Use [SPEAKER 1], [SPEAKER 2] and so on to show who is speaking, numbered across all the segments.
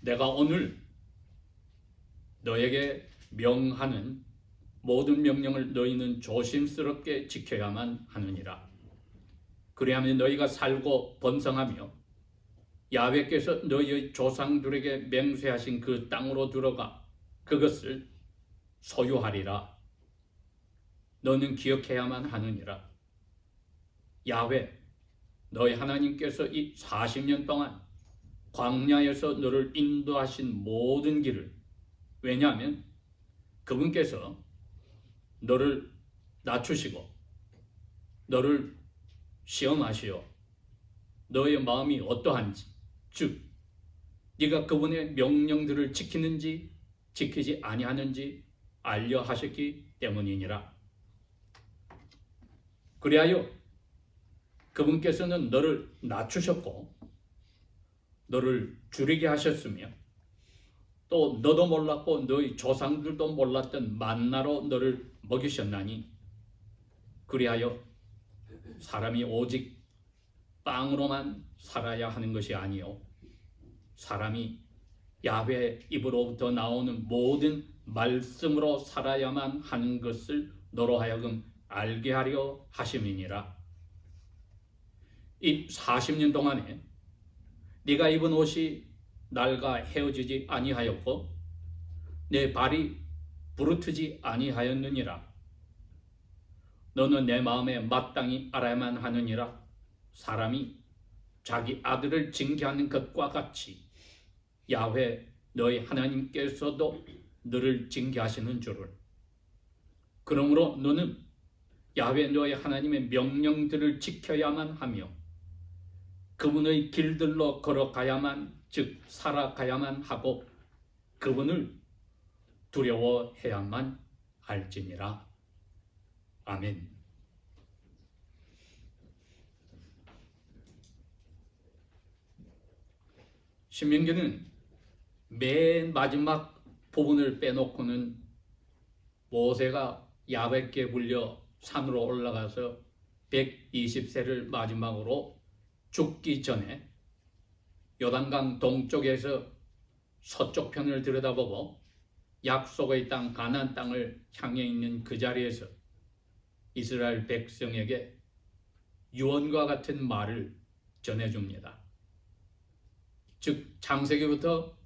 [SPEAKER 1] 내가 오늘 너에게 명하는 모든 명령을 너희는 조심스럽게 지켜야만 하느니라. 그리하면 너희가 살고 번성하며 야훼께서 너희의 조상들에게 맹세하신 그 땅으로 들어가 그것을 소유하리라. 너는 기억해야만 하느니라. 야훼 너희 하나님께서 이 40년 동안 광야에서 너를 인도하신 모든 길을, 왜냐하면 그분께서 너를 낮추시고 너를 시험하시어 너의 마음이 어떠한지, 즉 네가 그분의 명령들을 지키는지 지키지 아니하는지 알려 하셨기 때문이니라. 그리하여 그분께서는 너를 낮추셨고 너를 줄이게 하셨으며 또 너도 몰랐고 너희 조상들도 몰랐던 만나로 너를 먹이셨나니, 그리하여 사람이 오직 빵으로만 살아야 하는 것이 아니요 사람이 야훼 입으로부터 나오는 모든 말씀으로 살아야만 하는 것을 너로 하여금 알게 하려 하심이니라. 이 40년 동안에 네가 입은 옷이 낡아 헤어지지 아니하였고 내 발이 부르트지 아니하였느니라. 너는 내 마음에 마땅히 알아야만 하느니라. 사람이 자기 아들을 징계하는 것과 같이 야훼 너희 하나님께서도 너를 징계하시는 줄을. 그러므로 너는 야훼 너희 하나님의 명령들을 지켜야만 하며 그분의 길들로 걸어가야만, 즉 살아가야만 하고 그분을 두려워해야만 할지니라. 아멘. 신명기는 맨 마지막 부분을 빼놓고는 모세가 야훼께 불려 산으로 올라가서 120세를 마지막으로 죽기 전에 요단강 동쪽에서 서쪽 편을 들여다보고 약속의 땅 가나안 땅을 향해 있는 그 자리에서 이스라엘 백성에게 유언과 같은 말을 전해줍니다. 즉 창세기부터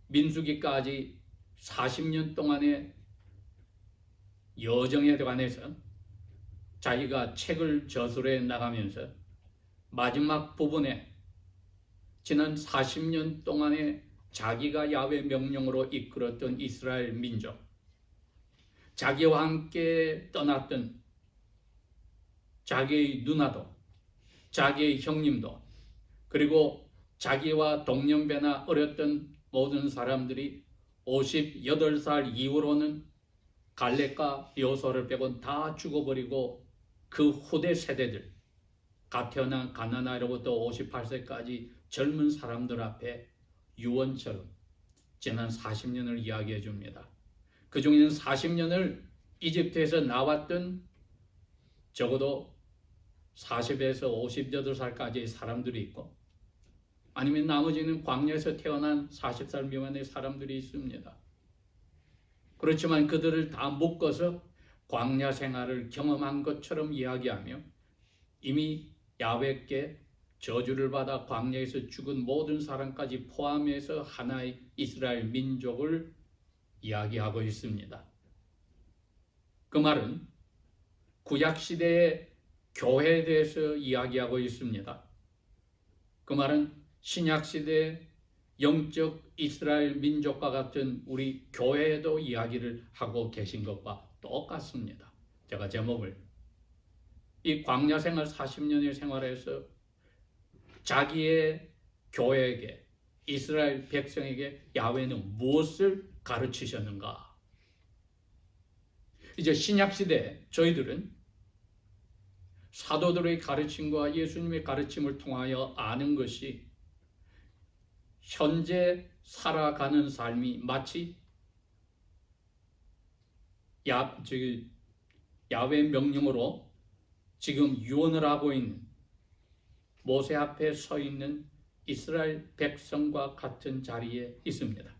[SPEAKER 1] 민수기까지 40년 동안의 여정에 관해서 자기가 책을 저술해 나가면서 마지막 부분에 지난 40년 동안에 자기가 야훼 명령으로 이끌었던 이스라엘 민족, 자기와 함께 떠났던 자기의 누나도, 자기의 형님도, 그리고 자기와 동년배나 어렸던 모든 사람들이 58살 이후로는 갈렙과 여호수아를 빼곤 다 죽어버리고 그 후대 세대들, 갓 태어난 가나안으로부터 58세까지 젊은 사람들 앞에 유언처럼 지난 40년을 이야기해 줍니다. 그 중에는 40년을 이집트에서 나왔던 적어도 40에서 58살까지의 사람들이 있고, 아니면 나머지는 광야에서 태어난 40살 미만의 사람들이 있습니다. 그렇지만 그들을 다 묶어서 광야 생활을 경험한 것처럼 이야기하며 이미 야훼께 저주를 받아 광야에서 죽은 모든 사람까지 포함해서 하나의 이스라엘 민족을 이야기하고 있습니다. 그 말은 구약시대의 교회에 대해서 이야기하고 있습니다. 그 말은 신약시대의 영적 이스라엘 민족과 같은 우리 교회에도 이야기를 하고 계신 것과 똑같습니다. 제가 제목을 이 광야 생활 40년의 생활에서 자기의 교회에게, 이스라엘 백성에게 야훼는 무엇을 가르치셨는가? 이제 신약시대 저희들은 사도들의 가르침과 예수님의 가르침을 통하여 아는 것이 현재 살아가는 삶이 마치 야훼 명령으로 지금 유언을 하고 있는 모세 앞에 서 있는 이스라엘 백성과 같은 자리에 있습니다.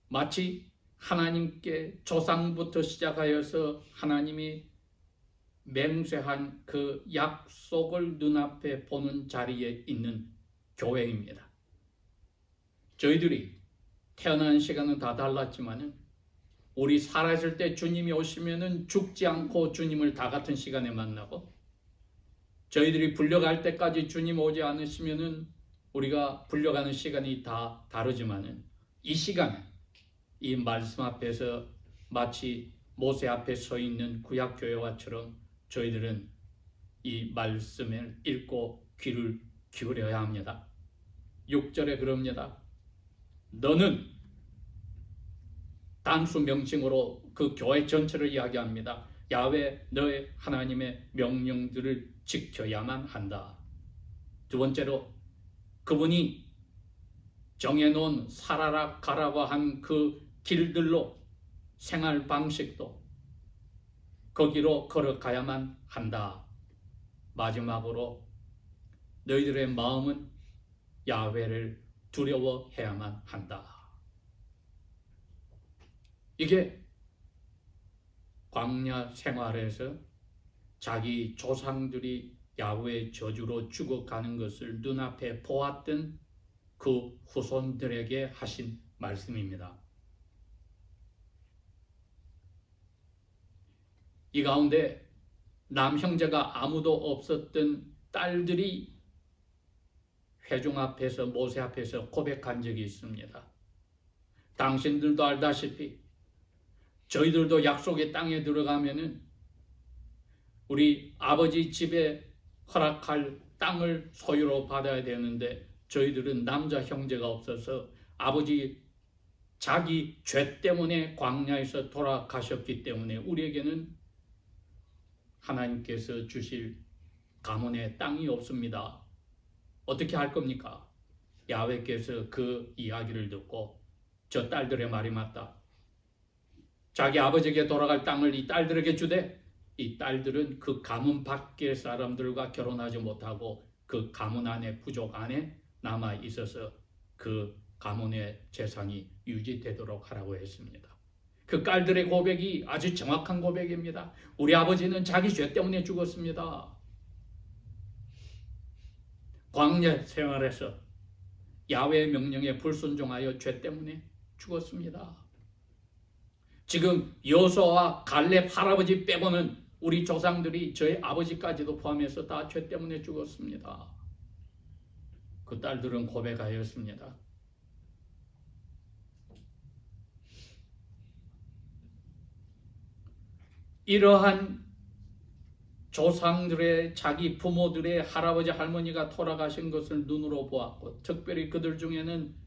[SPEAKER 1] 마치 하나님께 조상부터 시작하여서 하나님이 맹세한 그 약속을 눈앞에 보는 자리에 있는 교회입니다. 저희들이 태어난 시간은 다 달랐지만 우리 살아있을 때 주님이 오시면은 죽지 않고 주님을 다 같은 시간에 만나고, 저희들이 불려갈 때까지 주님 오지 않으시면은 우리가 불려가는 시간이 다 다르지만은 이 시간, 이 말씀 앞에서 마치 모세 앞에 서 있는 구약 교회와처럼 저희들은 이 말씀을 읽고 귀를 기울여야 합니다. 6절에 그럽니다. 너는, 단수 명칭으로 그 교회 전체를 이야기합니다. 야훼 너의 하나님의 명령들을 지켜야만 한다. 두 번째로, 그분이 정해놓은 살아라 가라고 한 그 길들로 생활 방식도 거기로 걸어가야만 한다. 마지막으로, 너희들의 마음은 야훼를 두려워해야만 한다. 이게 광야 생활에서 자기 조상들이 야훼의 저주로 죽어가는 것을 눈앞에 보았던 그 후손들에게 하신 말씀입니다. 이 가운데 남형제가 아무도 없었던 딸들이 회중 앞에서, 모세 앞에서 고백한 적이 있습니다. 당신들도 알다시피 저희들도 약속의 땅에 들어가면은 우리 아버지 집에 허락할 땅을 소유로 받아야 되는데, 저희들은 남자 형제가 없어서 아버지 자기 죄 때문에 광야에서 돌아가셨기 때문에 우리에게는 하나님께서 주실 가문의 땅이 없습니다. 어떻게 할 겁니까? 야훼께서 그 이야기를 듣고, 저 딸들의 말이 맞다. 자기 아버지에게 돌아갈 땅을 이 딸들에게 주되, 이 딸들은 그 가문 밖의 사람들과 결혼하지 못하고 그 가문 안에, 부족 안에 남아 있어서 그 가문의 재산이 유지되도록 하라고 했습니다. 그 딸들의 고백이 아주 정확한 고백입니다. 우리 아버지는 자기 죄 때문에 죽었습니다. 광야 생활에서 야훼의 명령에 불순종하여 죄 때문에 죽었습니다. 지금 여호수아와 갈렙 할아버지 빼고는 우리 조상들이, 저희 아버지까지도 포함해서 다 죄 때문에 죽었습니다. 그 딸들은 고백하였습니다. 이러한 조상들의, 자기 부모들의 할아버지 할머니가 돌아가신 것을 눈으로 보았고, 특별히 그들 중에는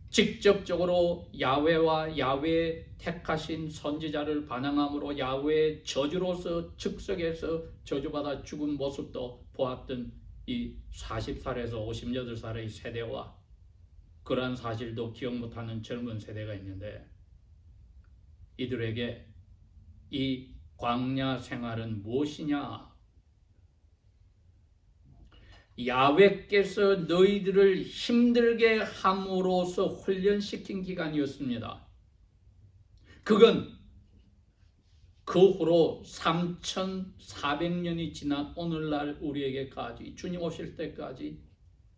[SPEAKER 1] 직접적으로 야훼와 야훼 택하신 선지자를 반항함으로 야훼의 저주로서 즉석에서 저주받아 죽은 모습도 보았던 이 40살에서 58살의 세대와 그러한 사실도 기억 못하는 젊은 세대가 있는데, 이들에게 이 광야 생활은 무엇이냐? 야훼께서 너희들을 힘들게 함으로써 훈련시킨 기간이었습니다. 그건 그 후로 3400년이 지난 오늘날 우리에게까지, 주님 오실 때까지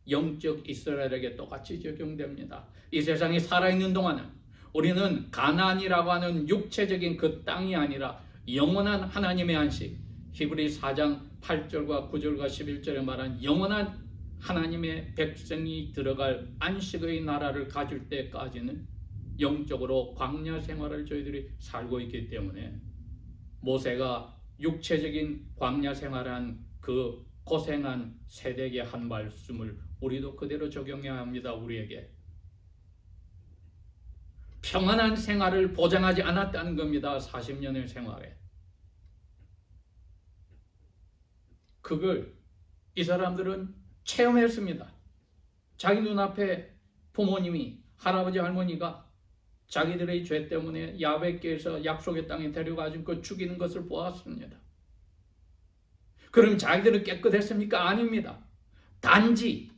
[SPEAKER 1] 영적 이스라엘에게 똑같이 적용됩니다. 이 세상에 살아있는 동안은 우리는 가나안이라고 하는 육체적인 그 땅이 아니라 영원한 하나님의 안식, 히브리 4장 8절과 9절과 11절에 말한 영원한 하나님의 백성이 들어갈 안식의 나라를 가질 때까지는 영적으로 광야 생활을 저희들이 살고 있기 때문에, 모세가 육체적인 광야 생활한 그 고생한 세대에게 한 말씀을 우리도 그대로 적용해야 합니다. 우리에게 평안한 생활을 보장하지 않았다는 겁니다. 40년의 생활에. 그걸 이 사람들은 체험했습니다. 자기 눈앞에 부모님이, 할아버지 할머니가 자기들의 죄 때문에 야훼께서 약속의 땅에 데려가지고 죽이는 것을 보았습니다. 그럼 자기들은 깨끗했습니까? 아닙니다. 단지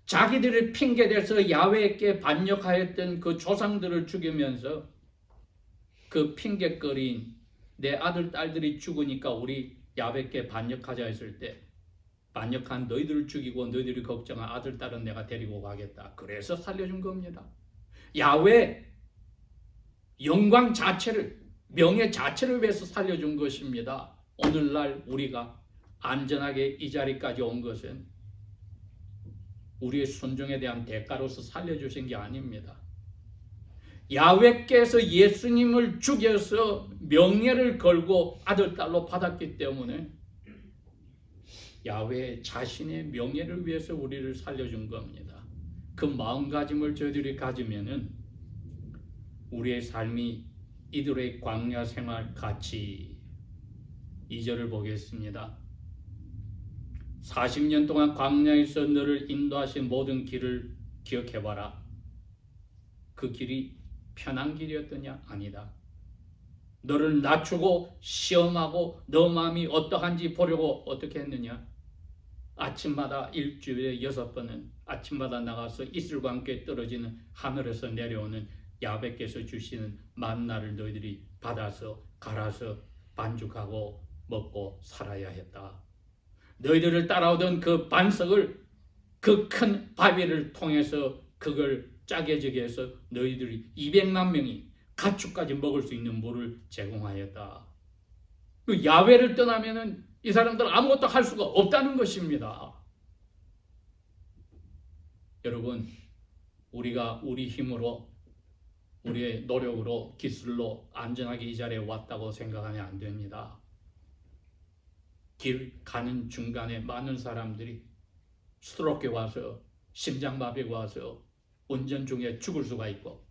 [SPEAKER 1] 자기들을 핑계대서 야훼께 반역하였던 그 조상들을 죽이면서 그 핑계거리인 내 아들 딸들이 죽으니까 우리 야훼께 반역하자 했을 때 반역한 너희들을 죽이고 너희들이 걱정한 아들 딸은 내가 데리고 가겠다. 그래서 살려준 겁니다. 야훼 영광 자체를, 명예 자체를 위해서 살려준 것입니다. 오늘날 우리가 안전하게 이 자리까지 온 것은 우리의 순종에 대한 대가로서 살려주신 게 아닙니다. 야훼께서 예수님을 죽여서 명예를 걸고 아들 딸로 받았기 때문에 야훼 자신의 명예를 위해서 우리를 살려준 겁니다. 그 마음가짐을 저희들이 가지면은 우리의 삶이 이들의 광야 생활 같이 2절을 보겠습니다. 40년 동안 광야에서 너를 인도하신 모든 길을 기억해봐라. 그 길이 편한 길이었더냐? 아니다. 너를 낮추고 시험하고 너 마음이 어떠한지 보려고 어떻게 했느냐? 아침마다 일주일에 6번은 아침마다 나가서 이슬과 함께 떨어지는 하늘에서 내려오는 야훼께서 주시는 만나를 너희들이 받아서 갈아서 반죽하고 먹고 살아야 했다. 너희들을 따라오던 그 반석을, 그 큰 바위를 통해서 그걸 짜게지게 해서 너희들이 200만 명이 가축까지 먹을 수 있는 물을 제공하였다. 그 야훼를 떠나면은 이 사람들은 아무것도 할 수가 없다는 것입니다. 여러분, 우리가 우리 힘으로, 우리의 노력으로, 기술로 안전하게 이 자리에 왔다고 생각하면 안 됩니다. 길 가는 중간에 많은 사람들이 스트로크에 와서, 심장마비가 와서 운전 중에 죽을 수가 있고,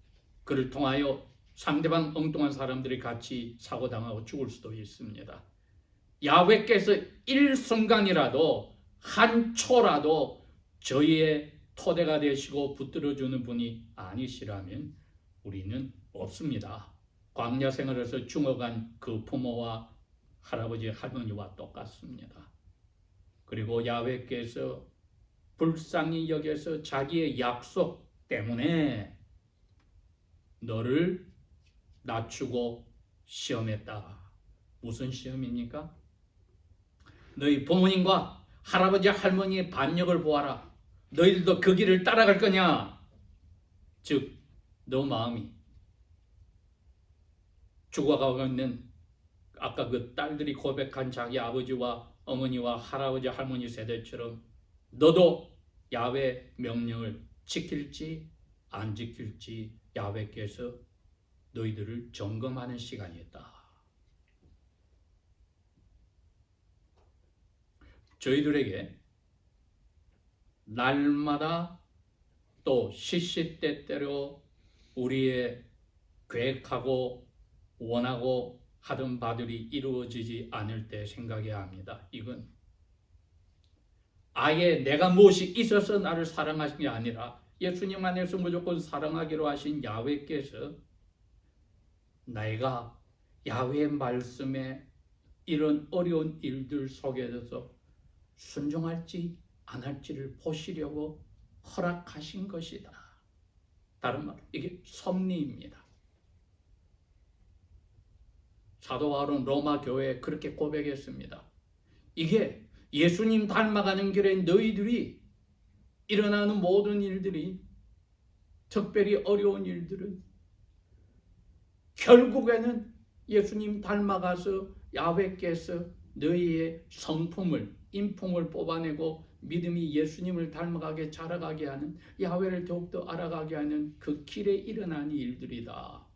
[SPEAKER 1] 그를 통하여 상대방 엉뚱한 사람들이 같이 사고당하고 죽을 수도 있습니다. 야훼께서 일순간이라도, 한 초라도 저희의 토대가 되시고 붙들어주는 분이 아니시라면 우리는 없습니다. 광야 생활에서 죽어간 그 부모와 할아버지, 할머니와 똑같습니다. 그리고 야훼께서 불쌍히 여겨서 자기의 약속 때문에 너를 낮추고 시험했다. 무슨 시험입니까? 너희 부모님과 할아버지, 할머니의 반역을 보아라. 너희들도 그 길을 따라갈 거냐? 즉, 너 마음이 죽어가고 있는 아까 그 딸들이 고백한 자기 아버지와 어머니와 할아버지, 할머니 세대처럼 너도 야훼 명령을 지킬지 안 지킬지 야훼께서 너희들을 점검하는 시간이었다. 저희들에게 날마다 또 시시때때로 우리의 계획하고 원하고 하던 바들이 이루어지지 않을 때 생각해야 합니다. 이건 아예 내가 무엇이 있어서 나를 사랑하신 게 아니라 예수님 안에서 무조건 사랑하기로 하신 야훼께서 내가 야훼의 말씀에 이런 어려운 일들 속에서 순종할지 안 할지를 보시려고 허락하신 것이다. 다른 말로 이게 섭리입니다. 사도 바울은 로마 교회에 그렇게 고백했습니다. 이게 예수님 닮아가는 길에 너희들이 일어나는 모든 일들이, 특별히 어려운 일들은 결국에는 예수님 닮아가서 야훼께서 너희의 성품을, 인품을 뽑아내고 믿음이 예수님을 닮아가게 자라가게 하는, 야훼를 더욱더 알아가게 하는 그 길에 일어난 일들이다.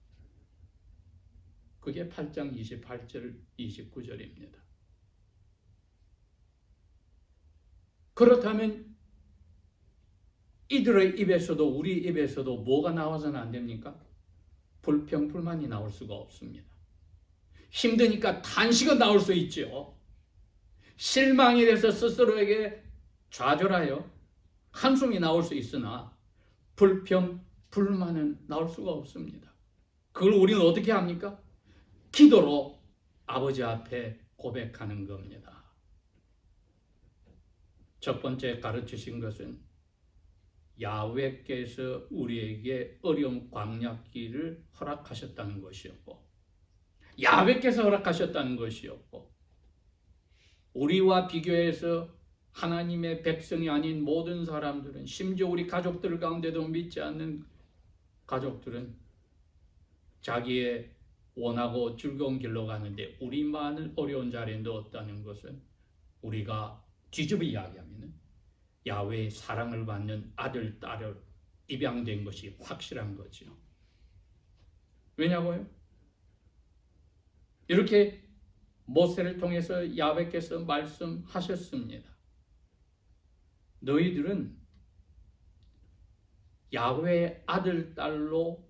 [SPEAKER 1] 그게 8장 28절 29절입니다. 그렇다면 이들의 입에서도 우리 입에서도 뭐가 나와서는 안 됩니까? 불평, 불만이 나올 수가 없습니다. 힘드니까 탄식은 나올 수 있죠. 실망이 돼서 스스로에게 좌절하여 한숨이 나올 수 있으나 불평, 불만은 나올 수가 없습니다. 그걸 우리는 어떻게 합니까? 기도로 아버지 앞에 고백하는 겁니다. 첫 번째 가르치신 것은 야훼께서 우리에게 어려운 광야길을 허락하셨다는 것이었고, 야훼께서 허락하셨다는 것이었고, 우리와 비교해서 하나님의 백성이 아닌 모든 사람들은, 심지어 우리 가족들 가운데도 믿지 않는 가족들은 자기의 원하고 즐거운 길로 가는데 우리만을 어려운 자리에 넣었다는 것은, 우리가 뒤집어 이야기하면 야훼의 사랑을 받는 아들, 딸을 입양된 것이 확실한 거죠. 왜냐고요? 이렇게 모세를 통해서 야훼께서 말씀하셨습니다. 너희들은 야훼의 아들, 딸로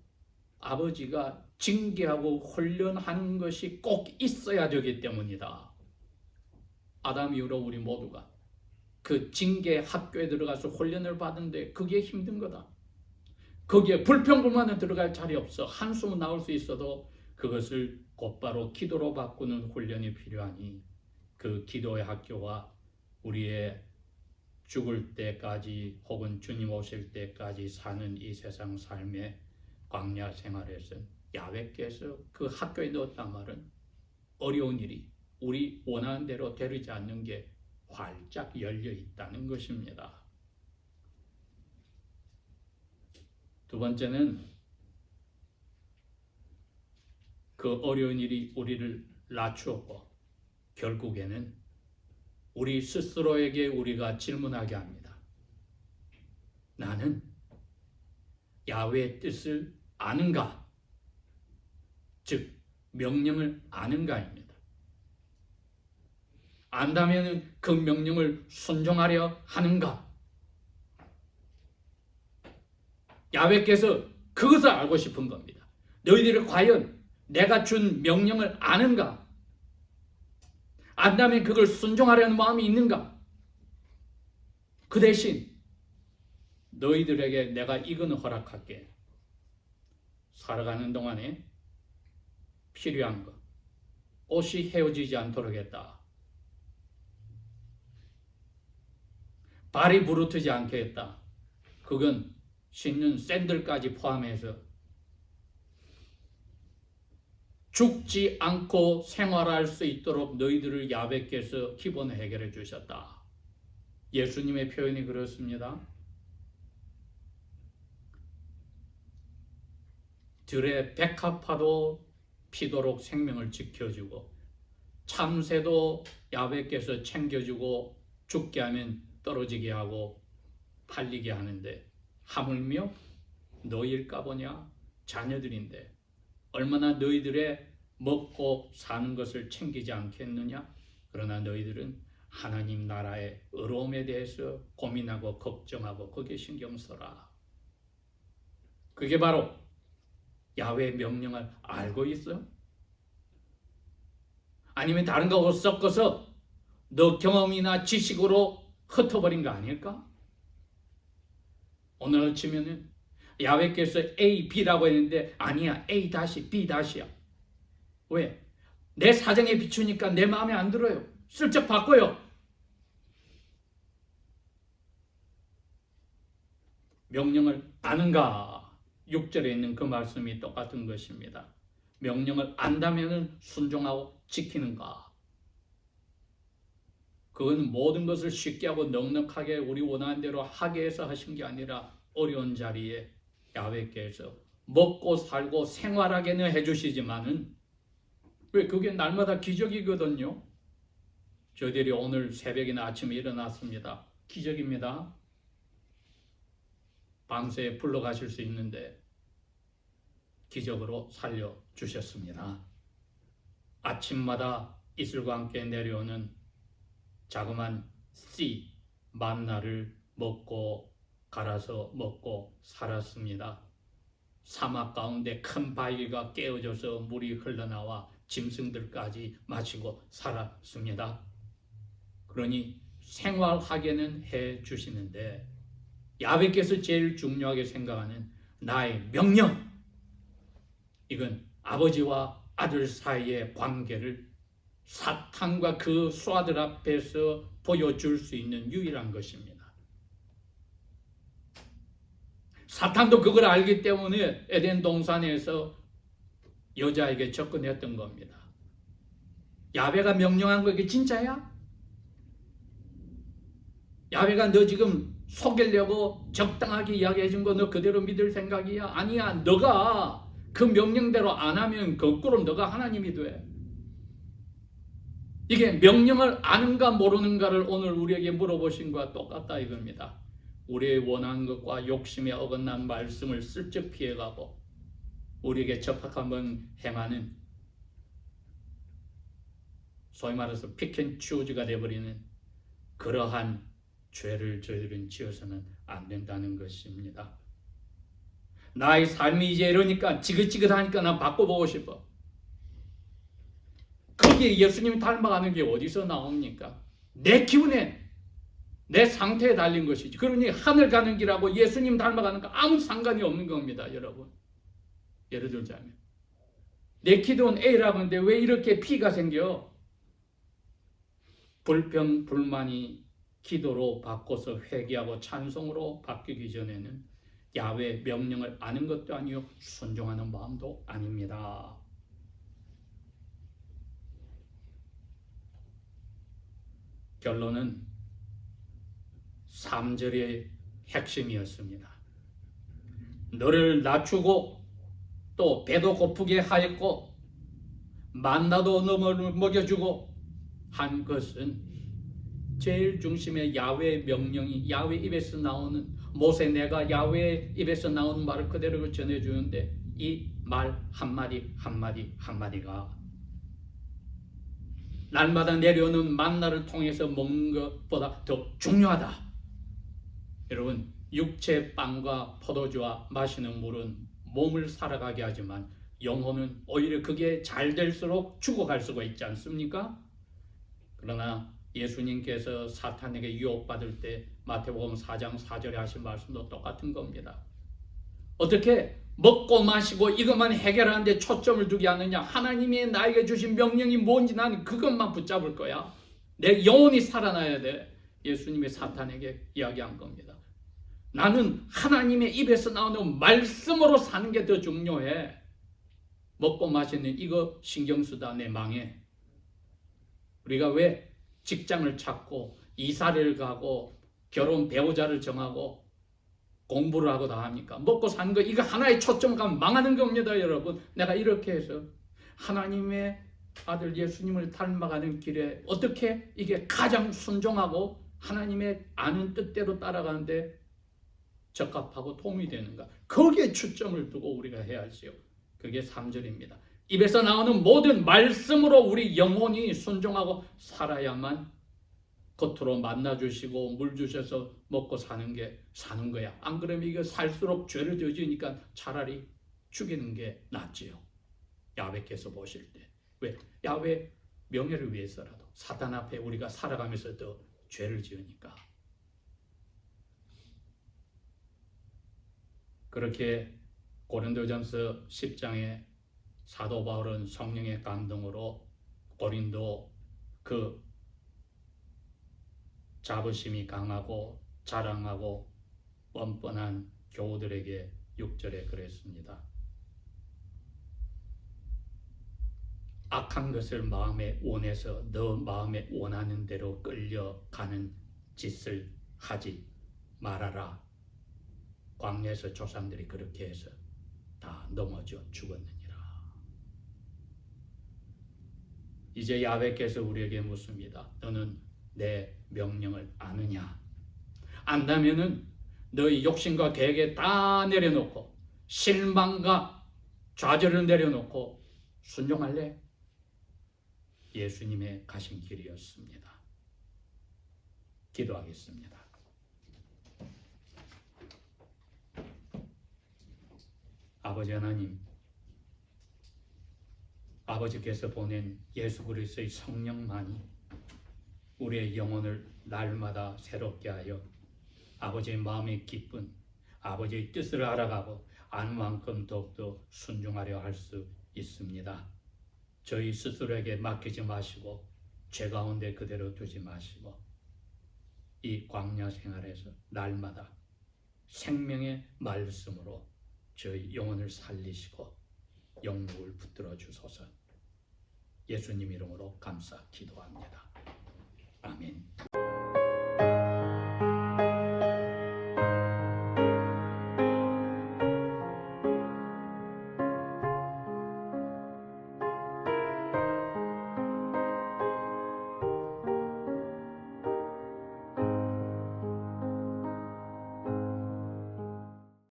[SPEAKER 1] 아버지가 징계하고 훈련하는 것이 꼭 있어야 되기 때문이다. 아담 이후로 우리 모두가 그 징계 학교에 들어가서 훈련을 받는데 그게 힘든 거다. 거기에 불평불만은 들어갈 자리 없어. 한숨은 나올 수 있어도 그것을 곧바로 기도로 바꾸는 훈련이 필요하니, 그 기도의 학교와 우리의 죽을 때까지 혹은 주님 오실 때까지 사는 이 세상 삶의 광야 생활에서 야훼께서 그 학교에 넣었단 말은 어려운 일이 우리 원하는 대로 되지 않는 게 활짝 열려 있다는 것입니다. 두 번째는 그 어려운 일이 우리를 낮추었고, 결국에는 우리 스스로에게 우리가 질문하게 합니다. 나는 야훼의 뜻을 아는가? 즉 명령을 아는가입니다. 안다면 그 명령을 순종하려 하는가? 야훼께서 그것을 알고 싶은 겁니다. 너희들이 과연 내가 준 명령을 아는가? 안다면 그걸 순종하려는 마음이 있는가? 그 대신 너희들에게 내가 이거는 허락할게. 살아가는 동안에 필요한 것, 옷이 헤어지지 않도록 했다. 발이 부르트지 않게 했다. 그건 신는 샌들까지 포함해서 죽지 않고 생활할 수 있도록 너희들을 야훼께서 기본을 해결해 주셨다. 예수님의 표현이 그렇습니다. 들의 백합화도 피도록 생명을 지켜주고, 참새도 야훼께서 챙겨주고 죽게 하면 떨어지게 하고 팔리게 하는데, 하물며 너희일까 보냐? 자녀들인데 얼마나 너희들의 먹고 사는 것을 챙기지 않겠느냐? 그러나 너희들은 하나님 나라의 의로움에 대해서 고민하고 걱정하고 거기에 신경 써라. 그게 바로 야훼의 명령을 알고 있어? 아니면 다른 거하고 섞어서 너 경험이나 지식으로 흩어버린 거 아닐까? 오늘 치면은 야훼께서 A, B라고 했는데 아니야, A 다시 B 다시야. 왜? 내 사정에 비추니까 내 마음에 안 들어요. 슬쩍 바꿔요. 명령을 아는가? 6절에 있는 그 말씀이 똑같은 것입니다. 명령을 안다면 순종하고 지키는가? 그건 모든 것을 쉽게 하고 넉넉하게 우리 원하는 대로 하게 해서 하신 게 아니라 어려운 자리에 야훼께서 먹고 살고 생활하게는 해주시지만은, 왜? 그게 날마다 기적이거든요. 저희들이 오늘 새벽이나 아침에 일어났습니다. 기적입니다. 밤새 불러가실 수 있는데 기적으로 살려주셨습니다. 아침마다 이슬과 함께 내려오는 자그만 씨, 만나를 먹고 갈아서 먹고 살았습니다. 사막 가운데 큰 바위가 깨어져서 물이 흘러나와 짐승들까지 마시고 살았습니다. 그러니 생활하게는 해주시는데, 야훼께서 제일 중요하게 생각하는 나의 명령, 이건 아버지와 아들 사이의 관계를 사탄과 그 수하들 앞에서 보여줄 수 있는 유일한 것입니다. 사탄도 그걸 알기 때문에 에덴 동산에서 여자에게 접근했던 겁니다. 야훼가 명령한 거 이게 진짜야? 야훼가 너 지금 속이려고 적당하게 이야기해 준 거 너 그대로 믿을 생각이야? 아니야. 너가 그 명령대로 안 하면 거꾸로 너가 하나님이 돼. 이게 명령을 아는가 모르는가를 오늘 우리에게 물어보신 것과 똑같다 이겁니다. 우리의 원하는 것과 욕심에 어긋난 말씀을 슬쩍 피해가고 우리에게 적합한 행하는, 소위 말해서 픽앤추즈가 되어버리는 그러한 죄를 저희들은 지어서는 안 된다는 것입니다. 나의 삶이 이제 이러니까 지긋지긋하니까 난 바꿔보고 싶어. 거기에 예수님 닮아가는 게 어디서 나옵니까? 내 기운에 내 상태에 달린 것이지. 그러니 하늘 가는 길하고 예수님 닮아가는 거 아무 상관이 없는 겁니다, 여러분. 예를 들자면 내 기도는 A라고 하는데 왜 이렇게 P가 생겨? 불평, 불만이 기도로 바꿔서 회개하고 찬송으로 바뀌기 전에는 야훼 명령을 아는 것도 아니요 순종하는 마음도 아닙니다. 결론은 3절의 핵심이었습니다. 너를 낮추고 또 배도 고프게 하였고 만나도 너를 먹여주고 한 것은 제일 중심의 야훼 명령이, 야훼 입에서 나오는, 모세 내가 야훼 입에서 나오는 말을 그대로 전해주는데 이 말 한마디 한마디 한마디가 날마다 내려오는 만나를 통해서 먹는 것보다 더 중요하다. 여러분, 육체 빵과 포도주와 마시는 물은 몸을 살아가게 하지만 영혼은 오히려 그게 잘 될수록 죽어갈 수가 있지 않습니까? 그러나 예수님께서 사탄에게 유혹받을 때 마태복음 4장 4절에 하신 말씀도 똑같은 겁니다. 어떻게 먹고 마시고 이것만 해결하는데 초점을 두게 하느냐? 하나님이 나에게 주신 명령이 뭔지 난 그것만 붙잡을 거야. 내 영혼이 살아나야 돼. 예수님이 사탄에게 이야기한 겁니다. 나는 하나님의 입에서 나오는 말씀으로 사는 게 더 중요해. 먹고 마시는 이거 신경 쓰다 내 망해. 우리가 왜 직장을 찾고 이사를 가고 결혼 배우자를 정하고 공부를 하고 다 합니까? 먹고 사는 거 이거 하나의 초점 가면 망하는 겁니다, 여러분. 내가 이렇게 해서 하나님의 아들 예수님을 닮아가는 길에 어떻게 이게 가장 순종하고 하나님의 아는 뜻대로 따라가는데 적합하고 도움이 되는가? 거기에 초점을 두고 우리가 해야지요. 그게 3절입니다. 입에서 나오는 모든 말씀으로 우리 영혼이 순종하고 살아야만 겉으로 만나주시고 물 주셔서 먹고 사는 거야. 안 그러면 이거 살수록 죄를 저지르니까 차라리 죽이는 게 낫지요. 야훼께서 보실 때. 왜? 야훼 명예를 위해서라도 사탄 앞에 우리가 살아가면서 더 죄를 지으니까. 그렇게 고린도전서 10장에 사도 바울은 성령의 감동으로 고린도 그 자부심이 강하고 자랑하고 뻔뻔한 교우들에게 6절에 그랬습니다. 악한 것을 마음에 원해서 너 마음에 원하는 대로 끌려가는 짓을 하지 말아라. 광야에서 조상들이 그렇게 해서 다 넘어져 죽었느니라. 이제 야훼께서 우리에게 묻습니다. 너는 내 명령을 아느냐? 안다면은 너희 욕심과 계획에 다 내려놓고 실망과 좌절을 내려놓고 순종할래? 예수님의 가신 길이었습니다. 기도하겠습니다. 아버지 하나님, 아버지께서 보낸 예수 그리스도의 성령만이 우리의 영혼을 날마다 새롭게 하여 아버지의 마음에 기쁜 아버지의 뜻을 알아가고 아는 만큼 더욱더 순종하려 할 수 있습니다. 저희 스스로에게 맡기지 마시고 죄 가운데 그대로 두지 마시고 이 광야 생활에서 날마다 생명의 말씀으로 저희 영혼을 살리시고 영육을 붙들어 주소서. 예수님 이름으로 감사 기도합니다. 아멘.